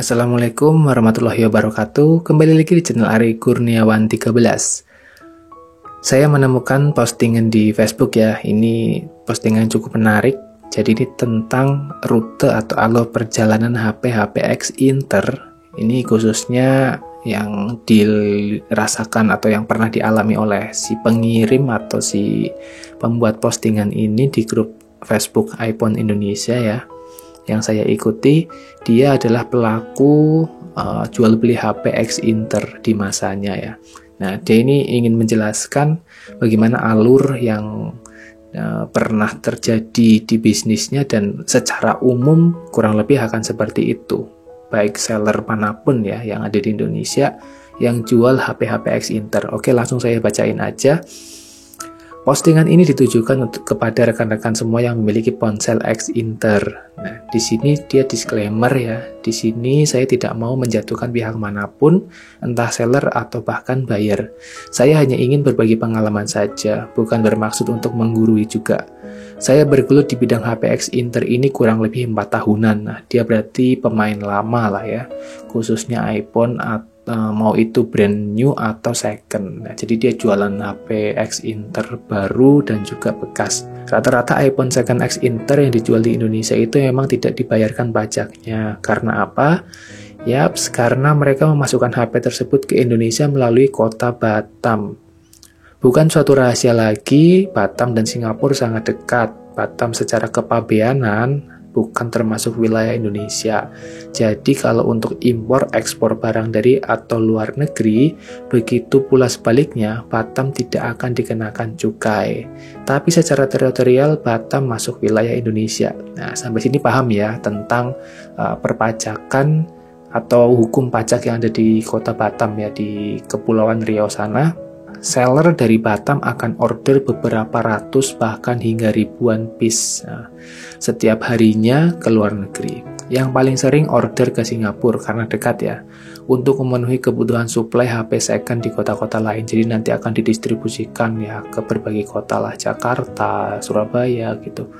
Assalamualaikum warahmatullahi wabarakatuh. Kembali lagi di channel Ari Kurniawan 13. Saya menemukan postingan di Facebook ya. Ini postingan cukup menarik. Jadi ini tentang rute atau alur perjalanan HP X Inter. Ini khususnya yang dirasakan atau yang pernah dialami oleh si pengirim atau si pembuat postingan ini di grup Facebook iPhone Indonesia ya. Yang saya ikuti, dia adalah pelaku jual beli HP X Inter di masanya ya. Nah, dia ini ingin menjelaskan bagaimana alur yang pernah terjadi di bisnisnya dan secara umum kurang lebih akan seperti itu. Baik seller manapun ya yang ada di Indonesia yang jual HP X Inter. Oke, langsung saya bacain aja. Postingan ini ditujukan kepada rekan-rekan semua yang memiliki ponsel X Inter. Nah, di sini dia disclaimer ya. Di sini saya tidak mau menjatuhkan pihak manapun, entah seller atau bahkan buyer. Saya hanya ingin berbagi pengalaman saja, bukan bermaksud untuk menggurui juga. Saya bergelut di bidang HP X Inter ini kurang lebih 4 tahunan. Nah, dia berarti pemain lama lah ya, khususnya iPhone mau itu brand new atau second. Nah, jadi dia jualan HP X Inter baru dan juga bekas. Rata-rata iPhone second X Inter yang dijual di Indonesia itu memang tidak dibayarkan pajaknya. Karena apa? Yaps, karena mereka memasukkan HP tersebut ke Indonesia melalui kota Batam. Bukan suatu rahasia lagi, Batam dan Singapura sangat dekat. Batam secara kepabeanan bukan termasuk wilayah Indonesia. Jadi kalau untuk impor ekspor barang dari atau luar negeri, begitu pula sebaliknya, Batam tidak akan dikenakan cukai. Tapi secara teritorial, Batam masuk wilayah Indonesia. Nah, sampai sini paham ya tentang perpajakan atau hukum pajak yang ada di kota Batam ya, di Kepulauan Riau sana. Seller dari Batam akan order beberapa ratus bahkan hingga ribuan piece setiap harinya ke luar negeri. Yang paling sering order ke Singapura karena dekat ya, untuk memenuhi kebutuhan suplai HP second di kota-kota lain. Jadi nanti akan didistribusikan ya ke berbagai kota lah, Jakarta, Surabaya gitu.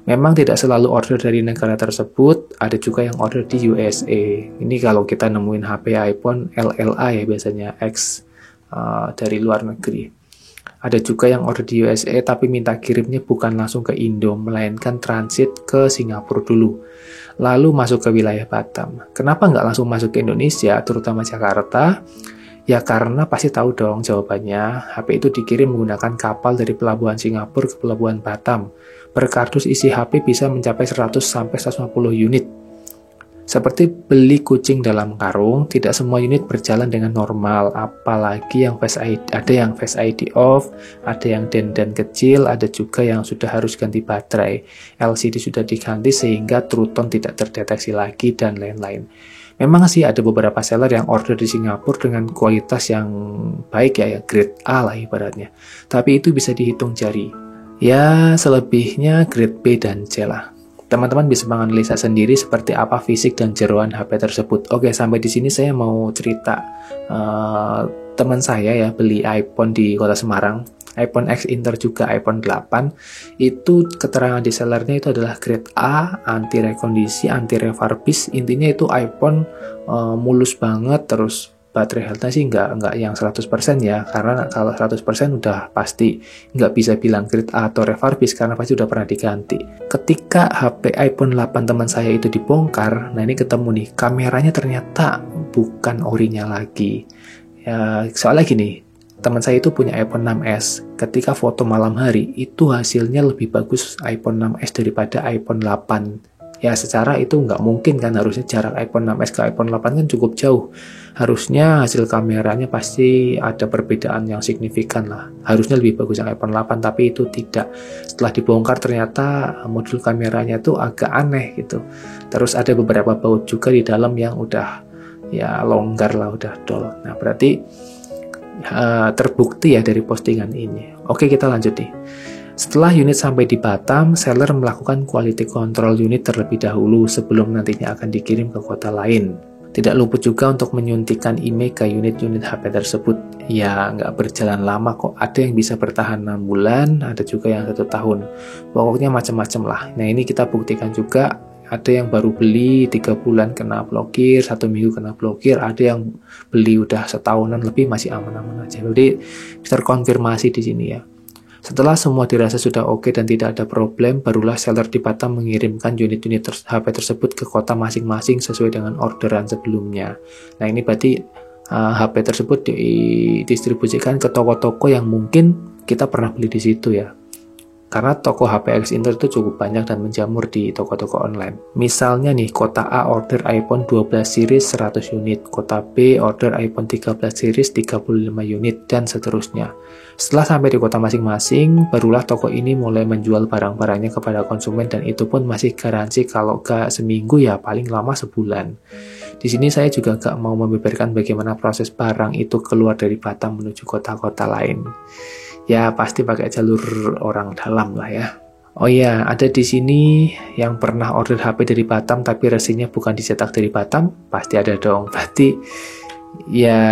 Memang tidak selalu order dari negara tersebut, ada juga yang order di USA. Ini kalau kita nemuin HP iPhone LLA ya biasanya X dari luar negeri. Ada juga yang order di USA tapi minta kirimnya bukan langsung ke Indo, melainkan transit ke Singapura dulu, lalu masuk ke wilayah Batam. Kenapa nggak langsung masuk ke Indonesia, terutama Jakarta? Ya karena pasti tahu dong jawabannya. HP itu dikirim menggunakan kapal dari pelabuhan Singapura ke pelabuhan Batam. Per kardus isi HP bisa mencapai 100-150 unit. Seperti beli kucing dalam karung, tidak semua unit berjalan dengan normal, apalagi yang Face ID, ada yang Face ID off, ada yang den kecil, ada juga yang sudah harus ganti baterai, LCD sudah diganti sehingga True Tone tidak terdeteksi lagi, dan lain-lain. Memang sih ada beberapa seller yang order di Singapura dengan kualitas yang baik ya grade A lah ibaratnya, tapi itu bisa dihitung jari. Ya, selebihnya grade B dan C lah. Teman-teman bisa menganalisa sendiri seperti apa fisik dan jeroan HP tersebut. Oke, sampai di sini saya mau cerita teman saya ya beli iPhone di Kota Semarang, iPhone X Inter juga iPhone 8. Itu keterangan di sellernya itu adalah grade A, anti rekondisi, anti refurbish. Intinya itu iPhone mulus banget, terus baterai health-nya sih nggak yang 100% ya, karena kalau 100% udah pasti nggak bisa bilang grade A atau refurbish karena pasti udah pernah diganti. Ketika HP iPhone 8 teman saya itu dibongkar, nah ini ketemu nih, kameranya ternyata bukan orinya lagi. Ya, soalnya gini, teman saya itu punya iPhone 6s, ketika foto malam hari, itu hasilnya lebih bagus iPhone 6s daripada iPhone 8. Ya secara itu nggak mungkin kan, harusnya jarak iPhone 6s ke iPhone 8 kan cukup jauh. Harusnya hasil kameranya pasti ada perbedaan yang signifikan lah. Harusnya lebih bagus yang iPhone 8, tapi itu tidak. Setelah dibongkar ternyata modul kameranya tuh agak aneh gitu. Terus ada beberapa baut juga di dalam yang udah ya longgar lah, udah dol. Nah berarti terbukti ya dari postingan ini. Oke, kita lanjut nih. Setelah unit sampai di Batam, seller melakukan quality control unit terlebih dahulu sebelum nantinya akan dikirim ke kota lain. Tidak luput juga untuk menyuntikkan IMEI ke unit-unit HP tersebut. Ya, nggak berjalan lama kok. Ada yang bisa bertahan 6 bulan, ada juga yang 1 tahun. Pokoknya macam-macam lah. Nah, ini kita buktikan juga Ada yang baru beli 3 bulan kena blokir, 1 minggu kena blokir, ada yang beli udah setahunan lebih masih aman-aman aja. Jadi terkonfirmasi di sini ya. Setelah semua dirasa sudah oke dan tidak ada problem, barulah seller di Batam mengirimkan unit-unit HP tersebut ke kota masing-masing sesuai dengan orderan sebelumnya. Nah ini berarti HP tersebut didistribusikan ke toko-toko yang mungkin kita pernah beli di situ ya. Karena toko HP X-Inter itu cukup banyak dan menjamur di toko-toko online. Misalnya nih, kota A order iPhone 12 series 100 unit, kota B order iPhone 13 series 35 unit, dan seterusnya. Setelah sampai di kota masing-masing, barulah toko ini mulai menjual barang-barangnya kepada konsumen dan itu pun masih garansi kalau gak seminggu ya paling lama sebulan. Di sini saya juga gak mau membeberkan bagaimana proses barang itu keluar dari Batam menuju kota-kota lain. Ya pasti pakai jalur orang dalam lah ya. Oh iya, ada di sini yang pernah order HP dari Batam tapi resinya bukan dicetak dari Batam, pasti ada dong. Berarti ya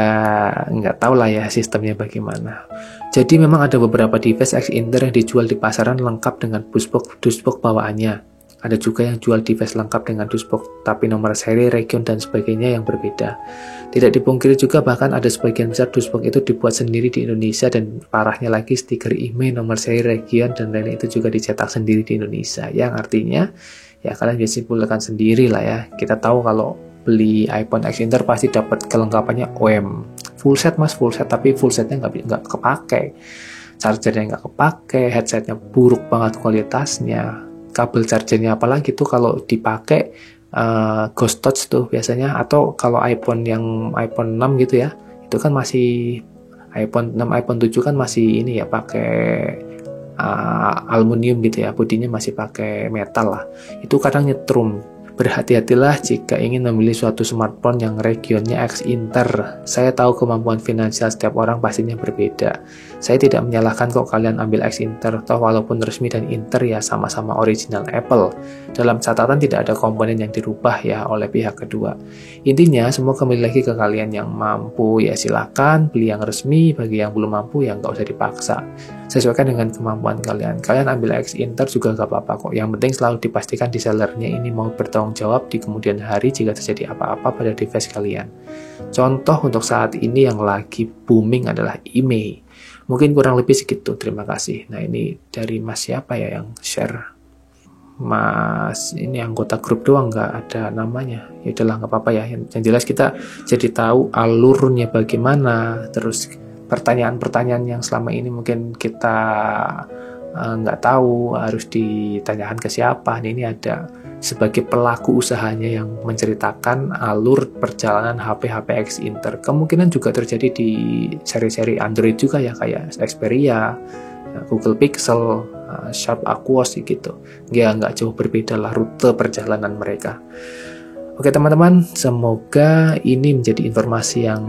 nggak tahu lah ya sistemnya bagaimana. Jadi memang ada beberapa device X-Inter yang dijual di pasaran lengkap dengan dusbox bawaannya. Ada juga yang jual device lengkap dengan dusbox tapi nomor seri, region, dan sebagainya yang berbeda. Tidak dipungkiri juga bahkan ada sebagian besar dusbox itu dibuat sendiri di Indonesia dan parahnya lagi stiker IMEI, nomor seri, region, dan lain itu juga dicetak sendiri di Indonesia. Yang artinya ya kalian bisa simpulkan sendiri lah ya. Kita tahu kalau beli iPhone X-Inter pasti dapat kelengkapannya OEM. Full set mas, full set, tapi full setnya nggak kepake. Chargernya nggak kepake, headsetnya buruk banget kualitasnya. Kabel chargernya apalagi tuh kalau dipakai ghost touch tuh biasanya, atau kalau iPhone yang iPhone 6 gitu ya, itu kan masih iPhone 6, iPhone 7 kan masih ini ya pakai aluminium gitu ya, bodinya masih pakai metal lah, itu kadang nyetrum. Berhati-hatilah jika ingin memilih suatu smartphone yang regionnya X-Inter. Saya tahu kemampuan finansial setiap orang pastinya berbeda. Saya tidak menyalahkan kok kalian ambil X-Inter, toh walaupun resmi dan Inter ya sama-sama original Apple. Dalam catatan tidak ada komponen yang dirubah ya oleh pihak kedua. Intinya semua kembali lagi ke kalian. Yang mampu ya silakan beli yang resmi, bagi yang belum mampu ya nggak usah dipaksa. Sesuaikan dengan kemampuan kalian. Kalian ambil X-Inter juga nggak apa-apa kok. Yang penting selalu dipastikan di sellernya ini mau bertanggung jawab di kemudian hari jika terjadi apa-apa pada device kalian. Contoh untuk saat ini yang lagi booming adalah IMEI. Mungkin kurang lebih segitu. Terima kasih. Nah ini dari Mas siapa ya yang share? Mas ini anggota grup doang, nggak ada namanya. Ya udahlah nggak apa-apa ya. Yang jelas kita jadi tahu alurnya bagaimana. Terus pertanyaan-pertanyaan yang selama ini mungkin kita nggak tahu harus ditanyakan ke siapa. Ini ada sebagai pelaku usahanya yang menceritakan alur perjalanan HP-HP X-Inter. Kemungkinan juga terjadi di seri-seri Android juga ya, kayak Xperia, Google Pixel, Sharp Aquos gitu. Ya nggak jauh berbeda lah rute perjalanan mereka. Oke teman-teman, semoga ini menjadi informasi yang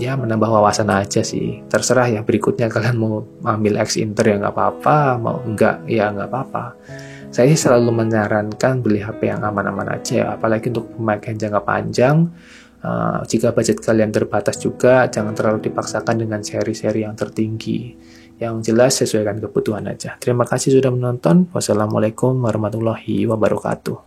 ya menambah wawasan aja sih. Terserah ya berikutnya kalian mau ambil X-Inter ya nggak apa-apa, mau enggak ya nggak apa-apa. Saya selalu menyarankan beli HP yang aman-aman aja ya, apalagi untuk pemakaian jangka panjang. Jika budget kalian terbatas juga, jangan terlalu dipaksakan dengan seri-seri yang tertinggi. Yang jelas sesuaikan kebutuhan aja. Terima kasih sudah menonton. Wassalamualaikum warahmatullahi wabarakatuh.